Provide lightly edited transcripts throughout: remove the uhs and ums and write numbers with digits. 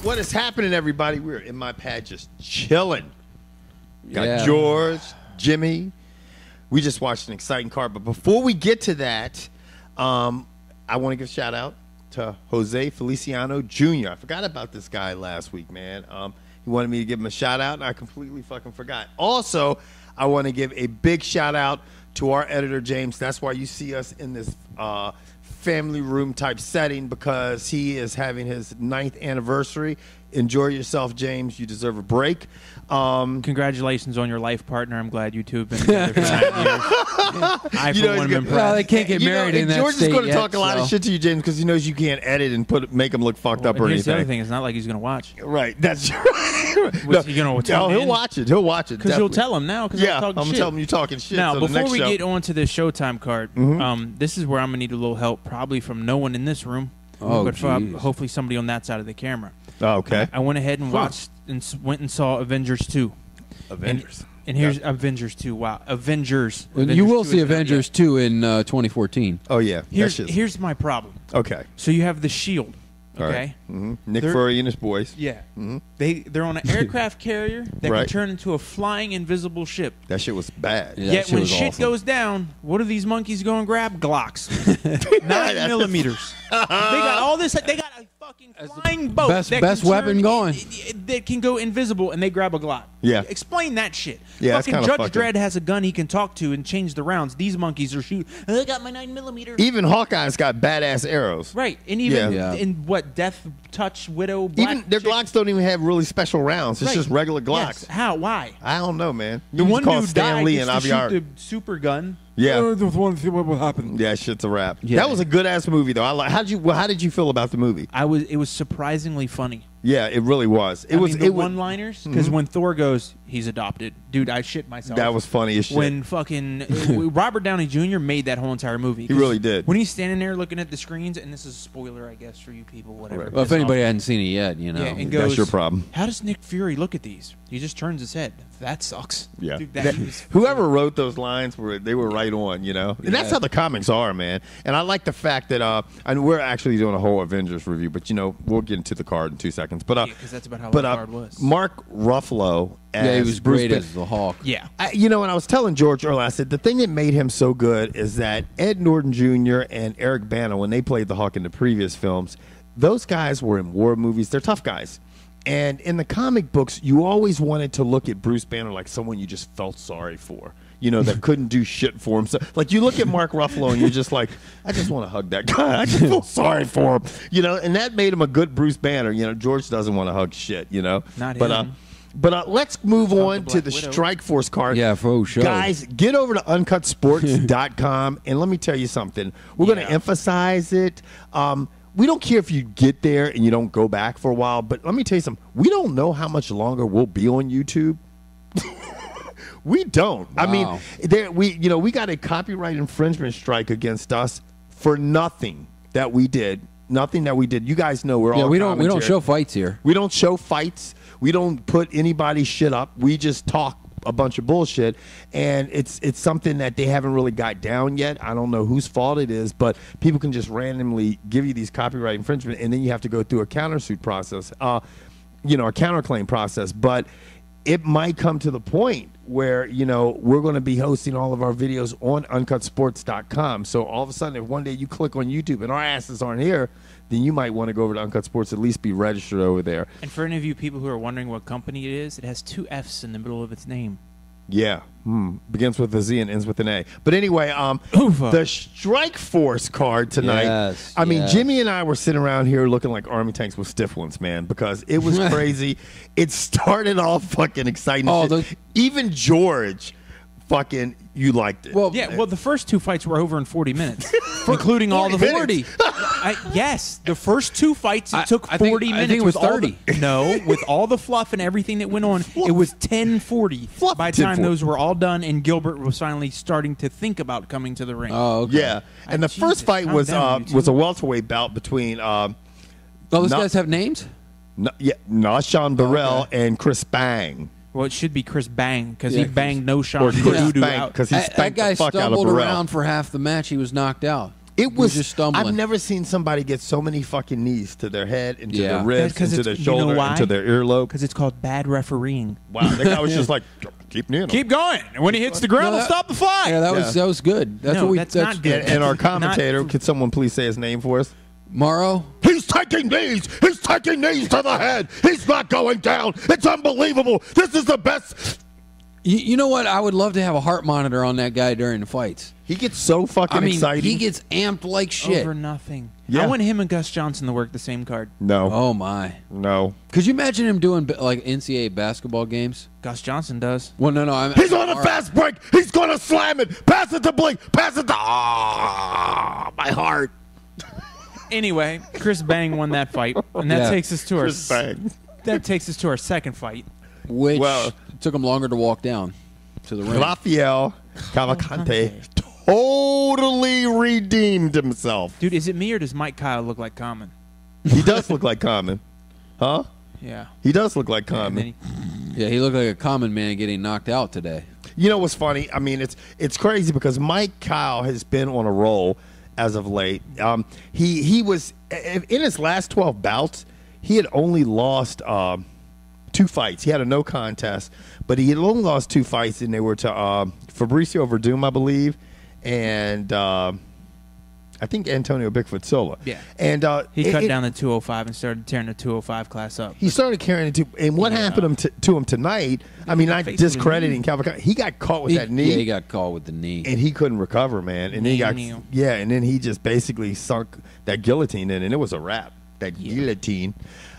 What is happening, everybody? We're in my pad just chilling. Got George, Jimmy. We just watched an exciting card. But before we get to that, I want to give a shout out to Jose Feliciano Jr. I forgot about this guy last week, man. He wanted me to give him a shout out, and I completely fucking forgot. Also, I want to give a big shout out to our editor, James. That's why you see us in this family room type setting, because he is having his 9th anniversary. Enjoy yourself, James. You deserve a break. Congratulations on your life partner. I'm glad you two have been together for 9 years. I, for one, am impressed. Well, they can't get married in that George state is going to yet, talk a lot of shit to you, James, because he knows you can't edit and make him look fucked up or Here's anything. the other thing. It's not like he's going to watch. Right. That's right. He'll watch it. He'll watch it. Because you'll tell him now. Yeah, I'm going to tell him you're talking shit. Now, so before we get on to the Showtime card, this is where I'm going to need a little help, probably from no one in this room, but from hopefully somebody on that side of the camera. Oh, okay. I went ahead and watched and went and saw Avengers 2. Avengers. And here's Avengers 2. Wow. Avengers. You will see Avengers 2 in 2014. Oh, yeah. Here's my problem. Okay. So you have the Shield. Okay. Right. Nick Fury and his boys. Yeah. They're on an aircraft carrier that can turn into a flying invisible ship. That shit was bad. Yeah, Yet when shit goes down, what do these monkeys go and grab? Glocks. 9 millimeters. They got all this. They got a fucking flying boat. Best weapon going. That can go invisible, and they grab a Glock. Yeah. Explain that shit. Yeah, fucking Judge Dredd has a gun he can talk to and change the rounds. These monkeys are shooting. I got my 9 millimeter. Even Hawkeye's got badass arrows. Right. And even in what Death Touch, Widow, Black even their Glocks don't even have really special rounds. It's just regular Glocks. Yes. How? Why? I don't know, man. The one dude Stan died Lee gets and to shoot Aviar. the super gun. Yeah. I just want to see what will happen. Yeah, shit's a wrap. Yeah. That was a good ass movie though. How did you feel about the movie? It was surprisingly funny. Yeah, it really was. It was one-liners, because when Thor goes, he's adopted. Dude, I shit myself. That was funny as shit. When fucking Robert Downey Jr. made that whole entire movie. He really did. When he's standing there looking at the screens, and this is a spoiler, I guess, for you people, whatever. Right. Well, if anybody hadn't seen it yet, you know. Yeah, and goes, that's your problem. How does Nick Fury look at these? He just turns his head. That sucks. Yeah. Dude, whoever wrote those lines they were right on, you know. And that's how the comics are, man. And I like the fact that and we're actually doing a whole Avengers review, but you know, we'll get into the card in 2 seconds. But because that's about how the card was. Mark Ruffalo as he was great as the Hawk. Yeah. You know, and I was telling George earlier, I said the thing that made him so good is that Ed Norton Jr. and Eric Bana, when they played the Hawk in the previous films, those guys were in war movies. They're tough guys. And in the comic books, you always wanted to look at Bruce Banner like someone you just felt sorry for, you know, that couldn't do shit for him. So, like, you look at Mark Ruffalo and you're just like, I just want to hug that guy. I just feel sorry for him, you know, and that made him a good Bruce Banner. You know, George doesn't want to hug shit, you know. Not him. But let's move on to the Strikeforce card. Yeah, for sure. Guys, get over to uncutsports.com, and let me tell you something. We're going to emphasize it. We don't care if you get there and you don't go back for a while, but let me tell you something. We don't know how much longer we'll be on YouTube. We don't. Wow. I mean, we got a copyright infringement strike against us for nothing that we did. Nothing that we did. You guys know we're all we don't show fights here. We don't show fights. We don't put anybody's shit up. We just talk a bunch of bullshit, and it's something that they haven't really got down yet. I don't know whose fault it is, but people can just randomly give you these copyright infringement, and then you have to go through a countersuit process, a counterclaim process. But it might come to the point where, you know, we're going to be hosting all of our videos on uncutsports.com. So all of a sudden, if one day you click on YouTube and our asses aren't here, then you might want to go over to Uncut Sports, at least be registered over there. And for any of you people who are wondering what company it is, it has 2 F's in the middle of its name. Yeah. Begins with a Z and ends with an A. But anyway, the Strikeforce card tonight. Yes, I mean, Jimmy and I were sitting around here looking like army tanks with stiff ones, man, because it was crazy. It started off fucking exciting. Even George fucking, you liked it. Well, the first 2 fights were over in 40 minutes, including all the 40. Yes, the first 2 fights, it took 40 minutes. I think it was 30. With all the fluff and everything that went on, it was 10:40 by the time those were all done, and Gilbert was finally starting to think about coming to the ring. Oh, okay. Yeah. And the first fight was a welterweight bout between those guys have names? Shawn Burrell and Kris Bang. Well, it should be Kris Bang, because he banged no shot. Or Kris Bang, because he spanked that guy the fuck out of stumbled Burrell. around for half the match. He was knocked out. It was just stumbling. I've never seen somebody get so many fucking knees to their head, into Yeah. their ribs, Because into it's- their you know shoulder, why? into their earlobe. Because it's called bad refereeing. Wow, that guy was just like, keep kneeing him. Keep going. And when he hits the ground, No, we'll that- stop the fight. Yeah, that was good. That's No, what we. that's not good. And our Not- commentator, could someone please say his name for us? Morrow. He's taking knees. He's taking knees to the head. He's not going down. It's unbelievable. This is the best. You know what? I would love to have a heart monitor on that guy during the fights. He gets so fucking I mean, excited. he gets amped like shit. Over nothing. Yeah. I want him and Gus Johnson to work the same card. No. Oh my! No. Could you imagine him doing like NCAA basketball games? Gus Johnson does. Well, no. He's on a fast break. He's going to slam it. Pass it to Blake. Pass it to... Ah, my heart. Anyway, Chris Bang won that fight, and that Yeah. takes us to Chris Bang. that takes us to our second fight. Which Well- took him longer to walk down to the ring. Rafael Cavalcante totally redeemed himself. Dude, is it me or does Mike Kyle look like Common? He does look like Common. Huh? Yeah. He does look like And Common. then Yeah, he looked like a common man getting knocked out today. You know what's funny? I mean, it's crazy because Mike Kyle has been on a roll as of late. He was in his last 12 bouts. He had only lost 2 fights. He had a no contest, but he had only lost 2 fights, and they were to Fabricio Verdum, I believe, and I think Antonio Bickford Silva. Yeah. And he cut down the 205 and started tearing the 205 class up. He started carrying it to, and what happened to him tonight? I mean, not Face with a discrediting knee. Calvin. He got caught with that knee. Yeah, he got caught with the knee. And he couldn't recover, man. And then he got Knee. and then he just basically sunk that guillotine in, and it was a wrap. That guillotine,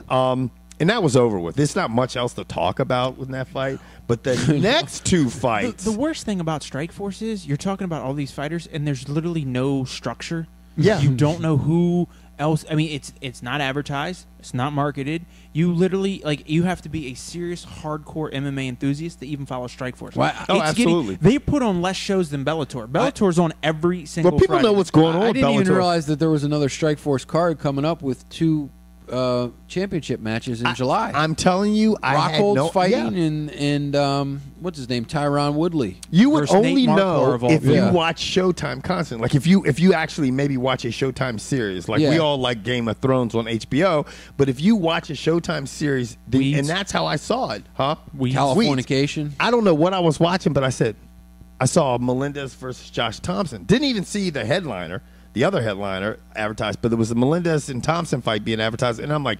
and that was over with. There's not much else to talk about in that fight. But the next 2 fights, The worst thing about Strikeforce is you're talking about all these fighters, and there's literally no structure. Yeah. You don't know who else. I mean, it's not advertised. It's not marketed. You literally, you have to be a serious, hardcore MMA enthusiast to even follow Strikeforce. Well, oh, It's absolutely. they put on less shows than Bellator. Bellator's on every single well, people Friday. know what's going on. I with didn't even Bellator. realize that there was another Strikeforce card coming up with 2 championship matches in July. I'm telling you, I had Rockhold's no fighting yeah. and what's his name, Tyron Woodley. You would versus Nate only Marquardt know of all if people. you Yeah. watch Showtime constantly. Like if you actually maybe watch a Showtime series, like Yeah. we all like Game of Thrones on HBO. But if you watch a Showtime series, Weeds. and that's how I saw it, huh? Weeds. Californication. I don't know what I was watching, but I saw Melendez versus Josh Thompson. Didn't even see the headliner, the other headliner advertised, but there was the Melendez and Thompson fight being advertised, and I'm like,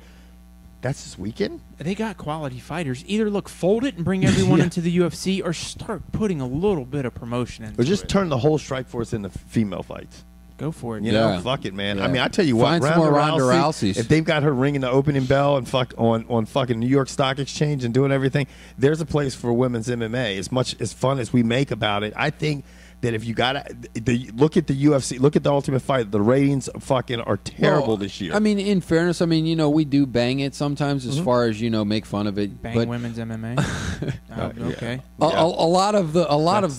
that's this weekend? They got quality fighters. Either look, fold it and bring everyone Yeah. into the UFC, or start putting a little bit of promotion into Or just it. turn the whole Strikeforce into female fights. Go for it. You know, Yeah. fuck it, man. Yeah. I mean, I tell you what, Find some more Ronda Rouseys. if they've got her ringing the opening bell and on fucking New York Stock Exchange and doing everything, there's a place for women's MMA. As much as fun as we make about it, I think that if you got to look at the UFC, look at the Ultimate Fight, the ratings fucking are terrible Well, this year. I mean, in fairness, we do bang it sometimes as far as, make fun of it. Bang but women's MMA. Okay. a lot of the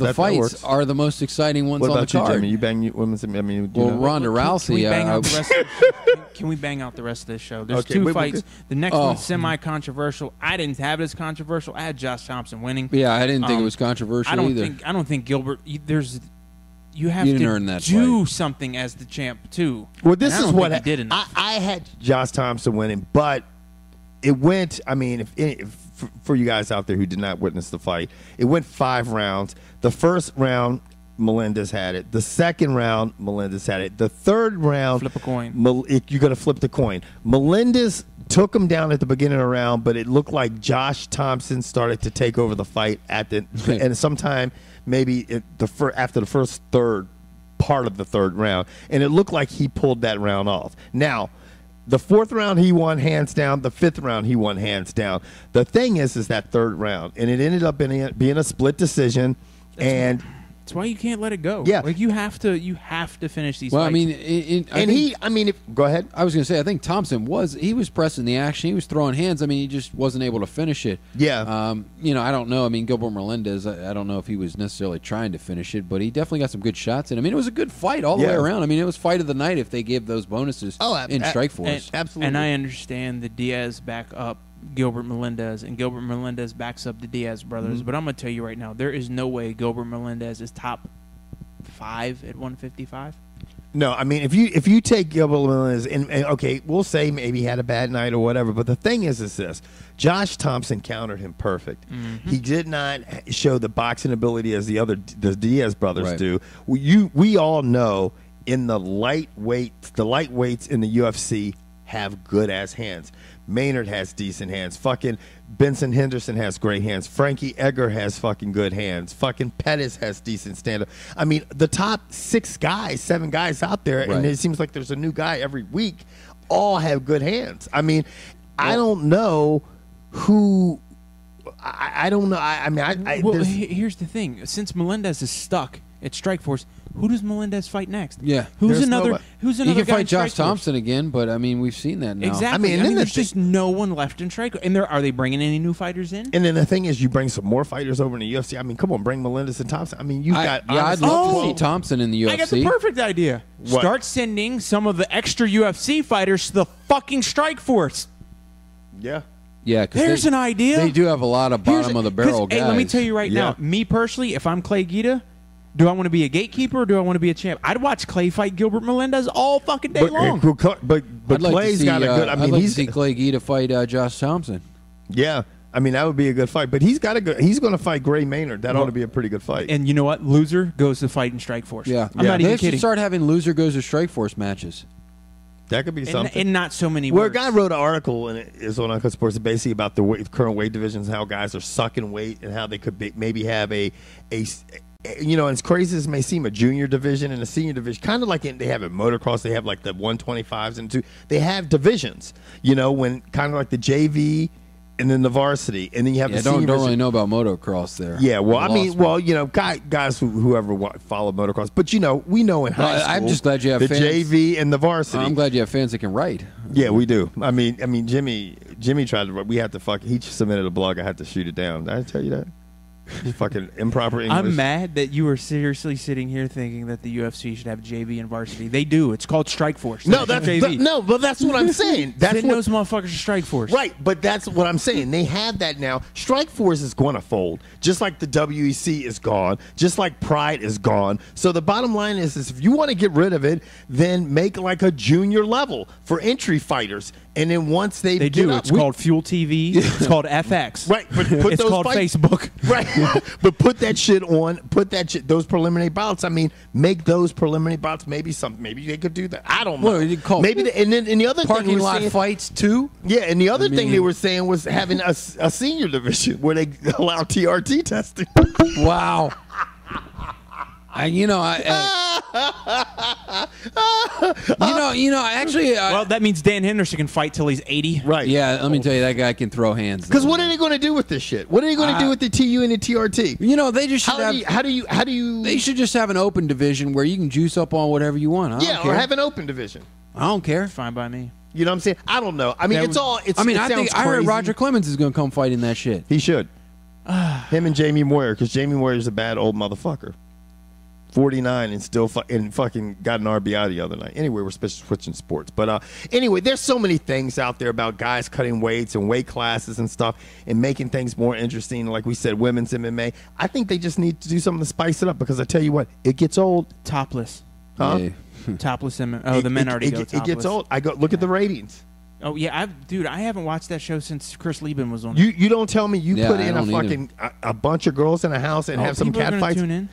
that fights works. are the most exciting ones what on about the you, card. Jimmy? You bang women's MMA? Well, Ronda Rousey. Can we bang out I- the rest of the show? Can we bang out the rest of this show? There's Okay, 2 wait, fights. The next Oh. one's semi-controversial. I didn't have it as controversial. I had Josh Thompson winning. yeah, I didn't think it Um, was controversial I either. don't think Gilbert. You have You didn't to earn that do something as the champ too. Well, this And I is don't what think he did enough. I had Josh Thompson winning, but it went. I mean, if for you guys out there who did not witness the fight, it went 5 rounds. The first round, Melendez had it. The second round, Melendez had it. The third round, Flip a coin. You got to flip the coin. Melendez took him down at the beginning of the round, but it looked like Josh Thompson started to take over the fight and sometime maybe after the first third part of the third round, and it looked like he pulled that round off. Now, the 4th round he won hands down. The 5th round he won hands down. The thing is that 3rd round, and it ended up being a split decision, and That's why you can't let it go. Yeah. Like you have to finish these. well, I fights. mean, go ahead. I was going to say, I think Thompson was pressing the action. He was throwing hands. I mean, he just wasn't able to finish it. Yeah. I don't know. I mean, Gilbert Melendez, I don't know if he was necessarily trying to finish it, but he definitely got some good shots in. I mean, it was a good fight all the way around. I mean, it was fight of the night if they gave those bonuses in Strikeforce. Absolutely. And I understand the Diaz back up Gilbert Melendez, and Gilbert Melendez backs up the Diaz brothers. But I'm going to tell you right now, there is no way Gilbert Melendez is top 5 at 155. No, I mean, if you take Gilbert Melendez, and okay, we'll say maybe he had a bad night or whatever, but the thing is this. Josh Thompson countered him perfect. Mm-hmm. He did not show the boxing ability as the Diaz brothers do. We all know in the lightweights in the UFC have good-ass hands. Maynard has decent hands. Fucking Benson Henderson has great hands. Frankie Edgar has fucking good hands. Fucking Pettis has decent stand-up. I mean, the top 7 guys out there, and it seems like there's a new guy every week, all have good hands. I mean, I don't know who... I don't know. Here's the thing. Since Melendez is stuck at Strikeforce, who does Melendez fight next? Yeah. Who's another He can guy fight Josh Thompson again, but I mean, we've seen that now. Exactly. I mean there's just no one left in Strikeforce. And are they bringing any new fighters in? And then the thing is, you bring some more fighters over in the UFC. I mean, come on, bring Melendez and Thompson. I mean, I'd love to see Thompson in the UFC. I got the perfect idea. What? Start sending some of the extra UFC fighters to the fucking Strikeforce. Yeah. Yeah, there's an idea. They do have a lot of bottom of the barrel guys. Hey, let me tell you right now. Me personally, if I'm Clay Guida, do I want to be a gatekeeper or do I want to be a champ? I'd watch Clay fight Gilbert Melendez all fucking day long. But Clay's got a good. I mean, I'd like to see Clay Guida fight Josh Thompson. Yeah, I mean that would be a good fight. But he's got a good. He's going to fight Gray Maynard. That ought to be a pretty good fight. And you know what? Loser goes to fight in Strikeforce. Yeah, I'm not even they kidding. should start having loser goes to Strikeforce matches. That could be something. And not so many words. Well, a guy wrote an article, and it's on Uncut Sports, basically about the current weight divisions, how guys are sucking weight, and how they could maybe have a you know, as crazy as it may seem, a junior division and a senior division, kind of like they have in motocross, they have like the 125s and they have divisions, you know, when kind of like the JV and then the varsity, and then you have the senior. Don't really know about motocross there. Yeah, well, I mean, you know, guys whoever follow motocross, but you know, we know in high school. I'm just glad you have the fans. JV and the varsity. I'm glad you have fans that can write. Yeah, we do. I mean, Jimmy tried to. We had to he submitted a blog. I had to shoot it down. Did I tell you that? Fucking improper English. I'm mad that you are seriously sitting here thinking that the UFC should have JV and varsity. They do. It's called Strikeforce. No, but that's what I'm saying. That's what those motherfuckers are Strikeforce. Right, but that's what I'm saying. They have that now. Strikeforce is going to fold, just like the WEC is gone, just like Pride is gone. So the bottom line is if you want to get rid of it, then make like a junior level for entry fighters. And then once they do, it's called Fuel TV. It's called FX. Right, but put it's those called Facebook. Right, but put that shit on. Put that shit. Those preliminary bouts. I mean, make those preliminary bouts. Maybe they could do that. I don't know. Well, maybe and the other parking thing lot fights too. Yeah, and the other thing they were saying was having a senior division where they allow TRT testing. Wow. Well, that means Dan Henderson can fight till he's 80. Right. Yeah, let me tell you, that guy can throw hands. Because what are they going to do with this shit? What are they going to do with the TU and the TRT? You know, they just should how do you? They should just have an open division where you can juice up on whatever you want. Or have an open division. I don't care. Fine by me. You know what I'm saying? I don't know. I mean, I heard Roger Clemens is going to come fight in that shit. He should. Him and Jamie Moyer, because Jamie Moyer's a bad old motherfucker. 49 and still fucking got an RBI the other night. Anyway, we're switching sports. But anyway, there's so many things out there about guys cutting weights and weight classes and stuff and making things more interesting. Like we said, women's MMA. I think they just need to do something to spice it up because I tell you what, it gets old. Topless. Huh? Yeah. Topless MMA. Oh, the men already go topless. It gets old. Look at the ratings. Oh yeah, I haven't watched that show since Chris Lieben was on. You don't tell me you put in a bunch of girls in a house and have some cat fights. Tune in.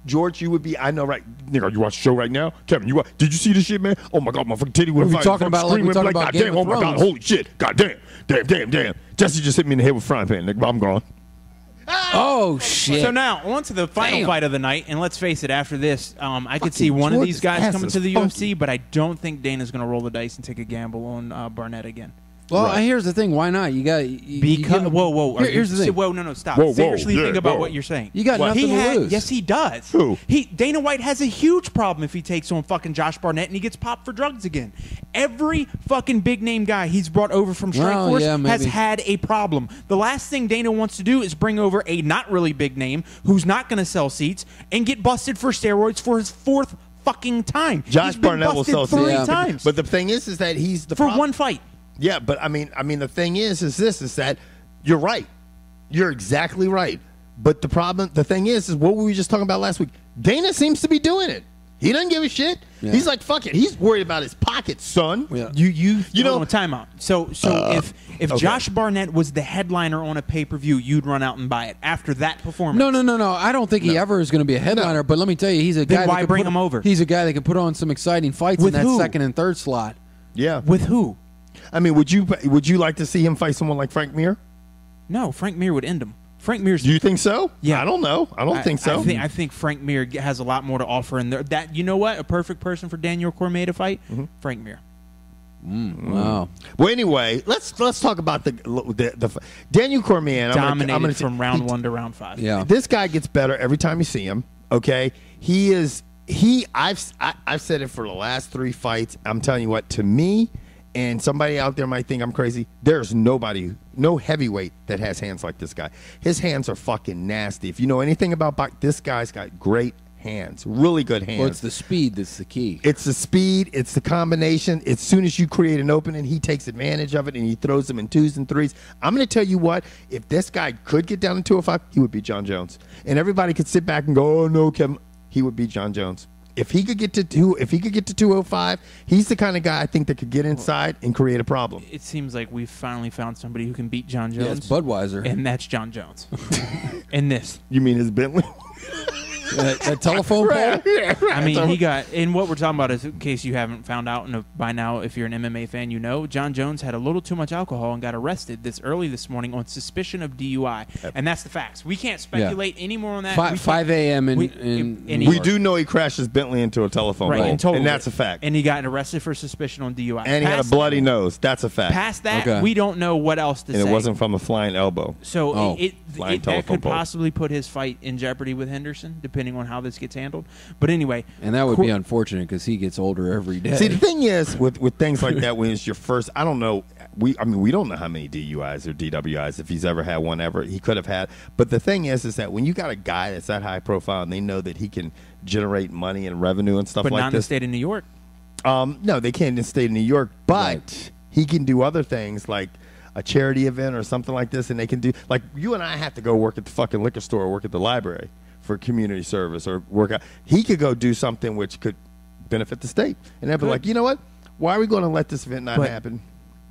George, you would be. I know, right? Nigga, you watch the show right now, Kevin. Did you see this shit, man? Oh my God, my fucking titty would fight. Talking about like we talking about Game of Thrones. Oh my God, holy shit, God damn. Jesse just hit me in the head with a frying pan, nigga. I'm gone. Oh shit! So now on to the final fight of the night, and let's face it. After this, I could see one of these guys coming to the UFC, but I don't think Dana's going to roll the dice and take a gamble on Barnett again. Well, here's the thing. Why not? You got whoa. Here's the thing. Whoa, no, stop. Whoa, Seriously, think about what you're saying. You got nothing to lose. Yes, he does. Who? Dana White has a huge problem if he takes on fucking Josh Barnett and he gets popped for drugs again. Every fucking big name guy he's brought over from Strikeforce has had a problem. The last thing Dana wants to do is bring over a not really big name who's not going to sell seats and get busted for steroids for his fourth fucking time. Josh Barnett will sell seats 3 times. But the thing is that he's the for one fight. Yeah, but I mean, the thing is that you're right. You're exactly right. But the thing is what were we just talking about last week? Dana seems to be doing it. He doesn't give a shit. Yeah. He's like, fuck it. He's worried about his pockets, son. Yeah. You know, timeout. So if Josh Barnett was the headliner on a pay-per-view, you'd run out and buy it after that performance. No. I don't think he ever is going to be a headliner. No. But let me tell you, he's a guy. Then why bring him over? He's a guy that can put on some exciting fights with in that who? second and third slot. Yeah. With who? I mean, would you like to see him fight someone like Frank Mir? No, Frank Mir would end him. Frank Mir's. Do you think so? Yeah, I don't know. I don't think so. I think Frank Mir has a lot more to offer, and that you know what, a perfect person for Daniel Cormier to fight, Frank Mir. Wow. Well, anyway, let's talk about the Daniel Cormier. Dominated I'm gonna from round 1 to round 5. Yeah, this guy gets better every time you see him. Okay, I've said it for the last 3 fights. I'm telling you what, to me. And somebody out there might think I'm crazy. There's no heavyweight that has hands like this guy. His hands are fucking nasty. If you know anything about boxing, this guy's got great hands, really good hands. Well, it's the speed that's the key. It's the speed. It's the combination. As soon as you create an opening, he takes advantage of it, and he throws them in 2s and 3s. I'm going to tell you what, if this guy could get down to 205, he would beat Jon Jones. And everybody could sit back and go, oh, no, Kevin. He would beat Jon Jones. If he could get to 205, he's the kind of guy I think that could get inside and create a problem. It seems like we've finally found somebody who can beat Jon Jones. Yeah, it's Budweiser, and that's Jon Jones. And this, you mean his Bentley? that telephone pole? Yeah, right. I mean, he got. And what we're talking about is, in case you haven't found out, and by now, if you're an MMA fan, you know, Jon Jones had a little too much alcohol and got arrested early this morning on suspicion of DUI, and that's the facts. We can't speculate anymore on that. 5 a.m. We do know he crashed his Bentley into a telephone pole, and that's a fact. And he got arrested for suspicion on DUI, and he had a bloody nose. That's a fact. Past that, we don't know what else to say. And it wasn't from a flying elbow. So that could possibly put his fight in jeopardy with Henderson, depending on how this gets handled. But anyway, and that would be unfortunate because he gets older every day. See, the thing is with things like that, when it's your first, I don't know. We don't know how many DUIs or DWIs, if he's ever had one ever. He could have had. But the thing is that when you got a guy that's that high profile and they know that he can generate money and revenue and stuff like this. But not in the state of New York. No, they can't in the state of New York. But he can do other things like a charity event or something like this, and they can do, like, you and I have to go work at the fucking liquor store or work at the library for community service or work out. He could go do something which could benefit the state. And they'd be like, you know what? Why are we going to let this event not happen?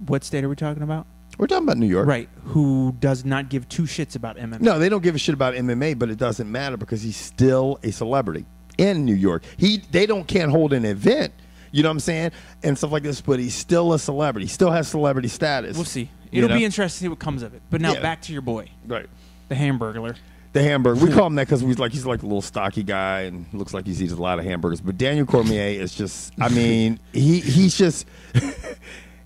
What state are we talking about? We're talking about New York. Right. Who does not give 2 shits about MMA. No, they don't give a shit about MMA, but it doesn't matter because he's still a celebrity in New York. They can't hold an event, you know what I'm saying, and stuff like this, but he's still a celebrity. He still has celebrity status. We'll see. It'll be interesting to see what comes of it. But now back to your boy. Right. The Hamburglar. The hamburger. We call him that because he's like a little stocky guy and looks like he eats a lot of hamburgers. But Daniel Cormier is just, I mean, he's just,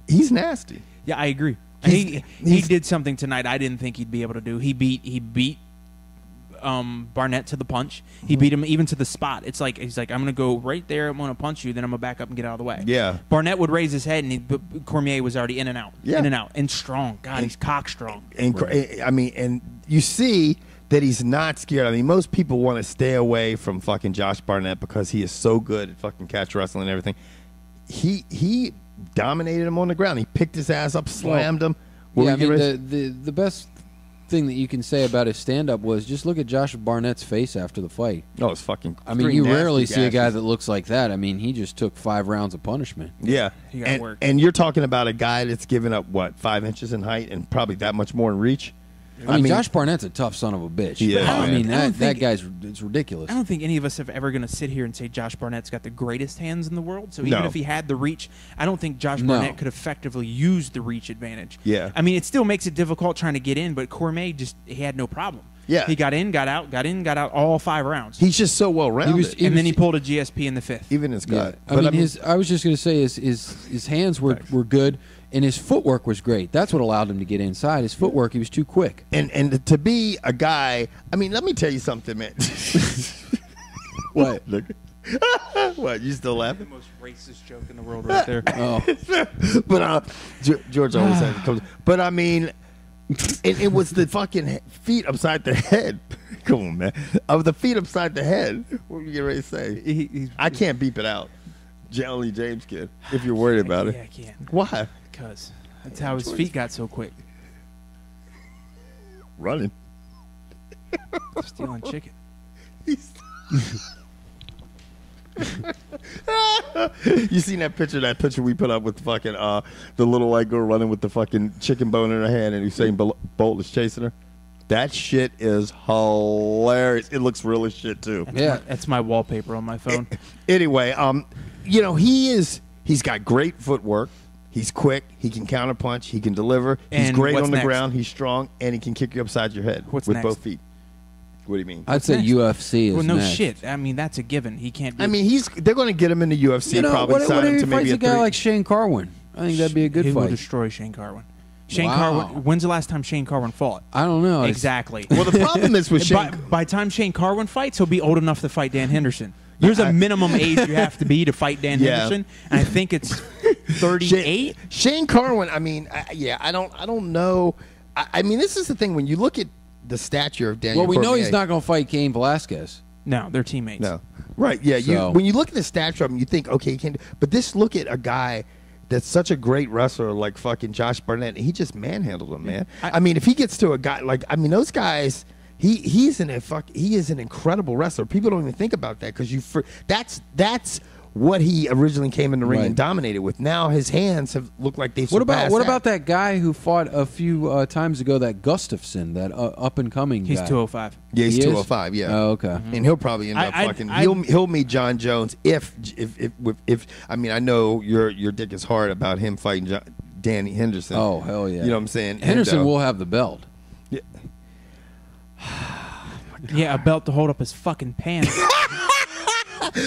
he's nasty. Yeah, I agree. He did something tonight I didn't think he'd be able to do. He beat Barnett to the punch. He beat him even to the spot. It's like he's like, I'm going to go right there. I'm going to punch you. Then I'm going to back up and get out of the way. Yeah. Barnett would raise his head, and Cormier was already in and out. Yeah. In and out. And strong. God, he's cock strong. And I mean, and you see that he's not scared. I mean, most people want to stay away from fucking Josh Barnett because he is so good at fucking catch wrestling and everything. He dominated him on the ground. He picked his ass up, slammed him. Yeah, I mean, the best thing that you can say about his stand-up was just look at Josh Barnett's face after the fight. Oh, it's fucking. I mean, you rarely see a guy that looks like that. I mean, he just took 5 rounds of punishment. Yeah, he got work. And you're talking about a guy that's given up what 5 inches in height and probably that much more in reach. I mean, Josh Barnett's a tough son of a bitch. Yeah, I mean, that guy's it's ridiculous. I don't think any of us have ever going to sit here and say Josh Barnett's got the greatest hands in the world. So even if he had the reach, I don't think Josh Barnett could effectively use the reach advantage. Yeah. I mean, it still makes it difficult trying to get in, but Cormier he had no problem. Yeah. He got in, got out, got in, got out all 5 rounds. He's just so well-rounded. And then he pulled a GSP in the 5th. Even his gut. Yeah. I mean, I was just going to say his hands were good. And his footwork was great. That's what allowed him to get inside. His footwork, he was too quick. And to be a guy, I mean, let me tell you something, man. What? Look. What? You still laughing? The most racist joke in the world right there. Oh. But George always has it. But I mean, it was the fucking feet upside the head. Come on, man. Of the feet upside the head. What were you getting ready to say? I can't beep it out. Only James can, if you're worried about it. Yeah, I can't. Why? Because that's how his feet got so quick. Running. Stealing chicken. You seen that picture? That picture we put up with fucking the little white girl running with the fucking chicken bone in her hand, and Usain Bolt is chasing her. That shit is hilarious. It looks real as shit too. That's my wallpaper on my phone. Anyway, you know, he's got great footwork. He's quick. He can counterpunch. He can deliver. He's great on the ground. He's strong, and he can kick you upside your head with both feet. What do you mean? I'd say UFC is well, no next. shit. I mean, that's a given. He can't. I mean, they're going to get him in the UFC. Probably sign him to maybe a guy like Shane Carwin. I think that'd be a good fight. He will destroy Shane Carwin. Carwin. When's the last time Shane Carwin fought? I don't know. Exactly. Well, the problem is with Shane. By the time Shane Carwin fights, he'll be old enough to fight Dan Henderson. There's a minimum age you have to be to fight Dan Henderson, and I think it's 38. Shane Carwin. I mean, I don't know. I mean, this is the thing when you look at the stature of Daniel. Well, we Cormier, know he's not going to fight Cain Velasquez. No, they're teammates. No, right? Yeah. So. When you look at the stature of him, you think, okay, he can. But look at a guy that's such a great wrestler like fucking Josh Barnett, and he just manhandled him, man. I mean, if he gets to a guy like, I mean, those guys. He is an incredible wrestler. People don't even think about that because that's what he originally came in the ring and dominated with. Now his hands have looked like they've surpassed What about that guy who fought a few times ago, that Gustafson, that up and coming guy? He's 205. Yeah, he's 205. Yeah. Oh, okay. And he'll probably end up fucking. He'll meet Jon Jones if I mean, I know your dick is hard about him fighting Danny Henderson. Oh hell yeah. You know what I'm saying? Henderson will have the belt. Yeah. Yeah, a belt to hold up his fucking pants.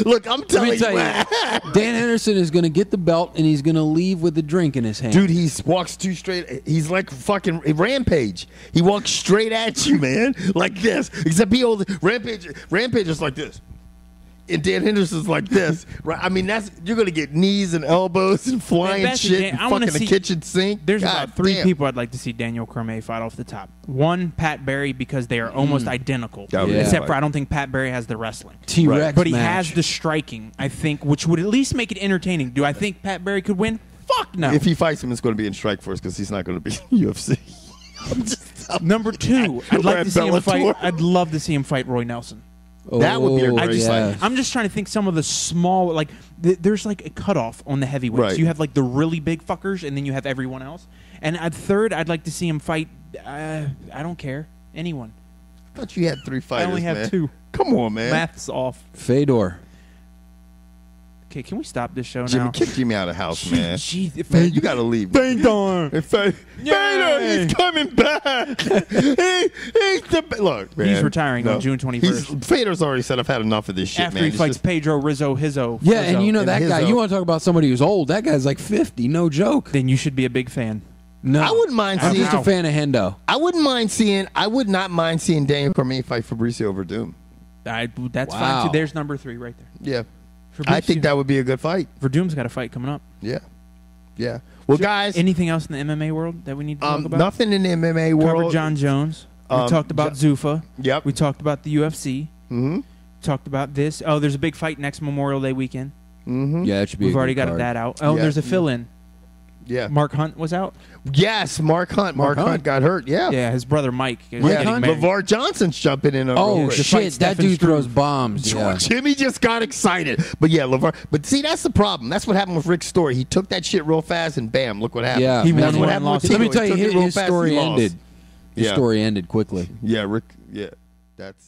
Look, I'm telling you, Dan Henderson is going to get the belt and he's going to leave with a drink in his hand. Dude, he walks too straight. He's like fucking Rampage. He walks straight at you, man, like this. Except Rampage is like this. And Dan Henderson's like this, right? I mean, you're gonna get knees and elbows and flying shit, and fucking the kitchen sink. There's about three people I'd like to see Daniel Cormier fight off the top. One, Pat Barry, because they are almost identical, except for I don't think Pat Barry has the wrestling. T-Rex, but he has the striking, I think, which would at least make it entertaining. Do I think Pat Barry could win? Fuck no. If he fights him, it's going to be in Strikeforce because he's not going to be UFC. Number two, I'd like to see him fight. I'd love to see him fight Roy Nelson. That would be a great fight. I'm just trying to think some of the small, like, there's like a cutoff on the heavyweights. Right. You have like the really big fuckers, and then you have everyone else. And at third, I'd like to see him fight, I don't care, anyone. I thought you had 3 fighters, I only have man. 2. Come on, man. Math's off. Fedor. Okay, can we stop this show Jimmy, now? kick Jimmy out of the house, man. Man, you got to leave. Fedor. Fedor, he's coming back. Look, man. He's retiring on June 21st. Fedor's already said, I've had enough of this shit, After man. he fights Pedro Hizzo. Yeah, and you know that guy. You want to talk about somebody who's old? That guy's like 50. No joke. Then you should be a big fan. No, I wouldn't mind seeing. I'm just a fan of Hendo. I would not mind seeing Daniel Cormier fight Fabricio Verdum. That's fine too. There's number 3 right there. Yeah. I think that would be a good fight. Verdum's got a fight coming up. Yeah. Yeah. Well, guys. Anything else in the MMA world that we need to talk about? Nothing in the MMA world. Covered Jon Jones. We talked about Zuffa. Yep. We talked about the UFC. Mm-hmm. Talked about this. Oh, there's a big fight next Memorial Day weekend. Mm-hmm. Yeah, it should be. We've already got that out. Oh, there's a fill-in. Yeah. Mark Hunt was out? Yes, Mark Hunt. Mark Hunt got hurt. Yeah. Yeah, his brother Mike. LeVar Johnson's jumping in. Oh, shit. That dude throws bombs. Yeah. Jimmy just got excited. But yeah, LeVar. But see, that's the problem. That's what happened with Rick's story. He took that shit real fast and bam, look what happened. Yeah. He that's won what happened with Tito. Let me tell you, his story ended. His Yeah. story ended quickly. Yeah, Rick. Yeah. That's.